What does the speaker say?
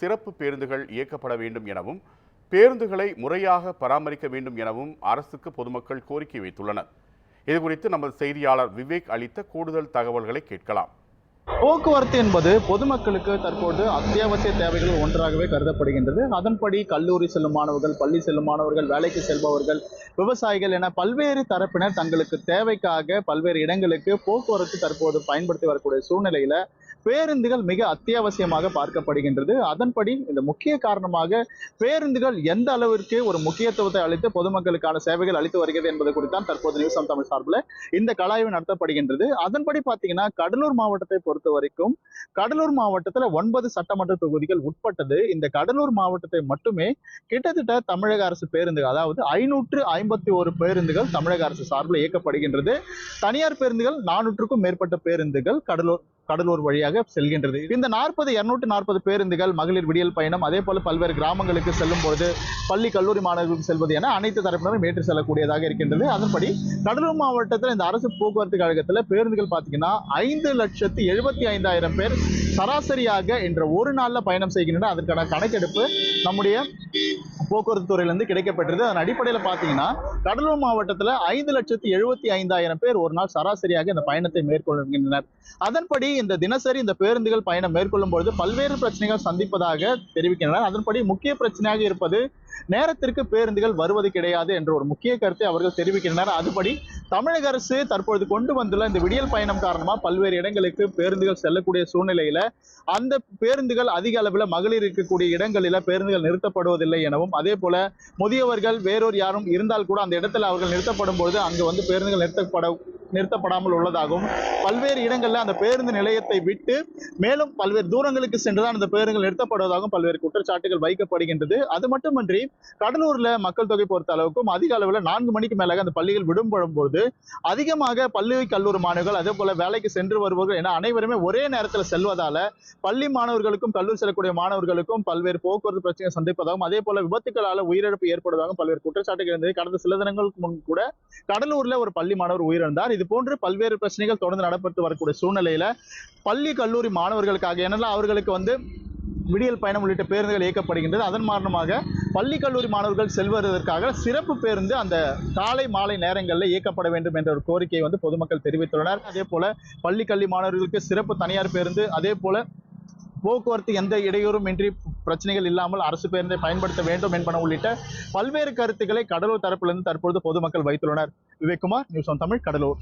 சிறப்பு பேருந்துகள் இயக்கப்பட வேண்டும் எனவும் பேருந்துகளை முறையாக பராமரிக்க வேண்டும் எனவும் அரசுக்கு பொதுமக்கள் கோரிக்கை வைத்துள்ளனர். இதுகுறித்து நமது செய்தியாளர் விவேக் அளித்த கூடுதல் தகவல்களை கேட்கலாம். போக்குவரத்து என்பது பொதுமக்களுக்கு தற்போது அத்தியாவசிய தேவைகள் ஒன்றாகவே கருதப்படுகின்றது. அதன்படி கல்லூரி செல்லும் மாணவர்கள், பள்ளி செல்லும் மாணவர்கள், வேலைக்கு செல்பவர்கள், விவசாயிகள் என பல்வேறு தரப்பினர் தங்களுக்கு தேவைக்காக பல்வேறு இடங்களுக்கு போக்குவரத்து தற்போது பயன்படுத்தி வரக்கூடிய சூழ்நிலையில பேருந்துகள் மிக அத்தியாவசியமாக பார்க்கப்படுகின்றது. அதன்படி இந்த முக்கிய காரணமாக பேருந்துகள் எந்த அளவிற்கு ஒரு முக்கியத்துவத்தை அளித்து பொதுமக்களுக்கான சேவைகள் அளித்து வருகிறது என்பது குறித்தான் தற்போது நியூஸ் ஆன் தமிழ் சார்பில் இந்த கலாய்வு நடத்தப்படுகின்றது. அதன்படி பார்த்தீங்கன்னா கடலூர் மாவட்டத்தை பொறுத்த வரைக்கும் கடலூர் மாவட்டத்தில் 9 சட்டமன்ற தொகுதிகள் உட்பட்டது. இந்த கடலூர் மாவட்டத்தை மட்டுமே கிட்டத்தட்ட தமிழக அரசு பேருந்துகள், அதாவது 551 பேருந்துகள் தமிழக அரசு சார்பில் இயக்கப்படுகின்றது. தனியார் பேருந்துகள் 400க்கும் மேற்பட்ட பேருந்துகள் கடலூர் வழியாக செல்கின்றது. இந்த 240 பேருந்துகள் மகளிர் விடியல் பயணம், அதே போல பல்வேறு கிராமங்களுக்கு செல்லும் பொழுது பள்ளி கல்லூரி மாணவர்களுக்கு செல்வது என அனைத்து தரப்பினரும் ஏற்று செல்லக்கூடியதாக இருக்கின்றது. அதன்படி கடலூர் மாவட்டத்தில் இந்த அரசு போக்குவரத்து கழகத்தில் பேருந்துகள் பார்த்தீங்கன்னா 5,75,000 பேர் சராசரியாக என்ற ஒரு நாள்ல பயணம் செய்கின்றனர். அதற்கான கணக்கெடுப்பு நம்முடைய போக்குவரத்து துறையிலிருந்து கிடைக்கப்பட்டது. அதன் அடிப்படையில் பார்த்தீங்கன்னா கடலூர் மாவட்டத்தில் 5,75,000 பேர் ஒரு நாள் சராசரியாக இந்த பயணத்தை மேற்கொள்கின்றனர். அதன்படி இந்த தினசரி இந்த பேருந்துகள் பயணம் மேற்கொள்ளும் பொழுது பல்வேறு பிரச்சனைகள் சந்திப்பதாக தெரிவிக்கின்றனர். அதன்படி முக்கிய பிரச்சனையாக இருப்பது நேரத்திற்கு பேருந்துகள் வருவது கிடையாது என்ற ஒரு முக்கிய கருத்தை அவர்கள் தெரிவிக்கின்றனர். அதுபடி தமிழக அரசு தற்பொழுது கொண்டு வந்துள்ள இந்த விடியல் பயணம் காரணமா பல்வேறு இடங்களுக்கு பேருந்துகள் செல்லக்கூடிய சூழ்நிலையில அந்த பேருந்துகள் அதிக அளவில் மகளிர் இருக்கக்கூடிய இடங்களில பேருந்துகள் நிறுத்தப்படுவதில்லை எனவும், அதே போல முதியவர்கள் வேறொரு யாரும் இருந்தால் கூட அந்த இடத்துல அவர்கள் நிறுத்தப்படும் பொழுது அங்கு வந்து பேருந்துகள் நிறுத்தப்படாமல் உள்ளதாகவும், பல்வேறு இடங்களில் அந்த பேருந்து நிலையத்தை விட்டு மேலும் பல்வேறு தூரங்களுக்கு சென்றுதான் அந்த பேருந்துகள் நிறுத்தப்படுவதாகவும் பல்வேறு குற்றச்சாட்டுகள் வைக்கப்படுகின்றது. அது மட்டுமன்றி கடலூர்ல மக்கள் தொகை பொறுத்த அளவுக்கும் அதிக அளவில் 4 மணிக்கு மேலாக அந்த பள்ளிகள் விடுபடும் பொழுது அதிகமாக பள்ளி கல்லூரி மாணவர்கள், அதே போல வேலைக்கு சென்று வருபவர்கள் என அனைவருமே ஒரே நேரத்தில் செல்வதால பள்ளி மாணவர்களுக்கும் கல்லூரி செல்லக்கூடிய மாணவர்களுக்கும் பல்வேறு போக்குவரத்து பிரச்சனைகள் சந்திப்பதாகவும், அதே போல விபத்துகளால் உயிரிழப்பு ஏற்படுவதாகவும் பல்வேறு குற்றச்சாட்டுகள் இருந்தது. கடந்த சில தினங்களுக்கு முன் கூட கடலூர்ல ஒரு பள்ளி மாணவர் உயிரிழந்தார். இது போன்று பல்வேறு பிரச்சனைகள் தொடர்ந்து நடைபெற்று வரக்கூடிய சூழ்நிலையில பள்ளி கல்லூரி மாணவர்களுக்காக ஏனெல்லாம் அவர்களுக்கு வந்து விடியல் பயணம் உள்ளிட்ட பேருந்துகள் இயக்கப்படுகின்றது. அதன் காரணமாக பள்ளி கல்லூரி மாணவர்கள் செல்வதற்காக சிறப்பு பேருந்து அந்த காலை மாலை நேரங்களில் இயக்கப்பட வேண்டும் என்ற ஒரு கோரிக்கையை வந்து பொதுமக்கள் தெரிவித்துள்ளனர். அதே போல பள்ளி கல்வி மாணவர்களுக்கு சிறப்பு தனியார் பேருந்து, அதே போல போக்குவரத்து எந்த இடையூறும் இன்றி பிரச்சனைகள் இல்லாமல் அரசு பேருந்தை பயன்படுத்த வேண்டும் என்பன உள்ளிட்ட பல்வேறு கருத்துக்களை கடலூர் தரப்பிலிருந்து தற்பொழுது பொதுமக்கள் வைத்துள்ளனர். Vivek Kumar, news on Tamil, Cuddalore.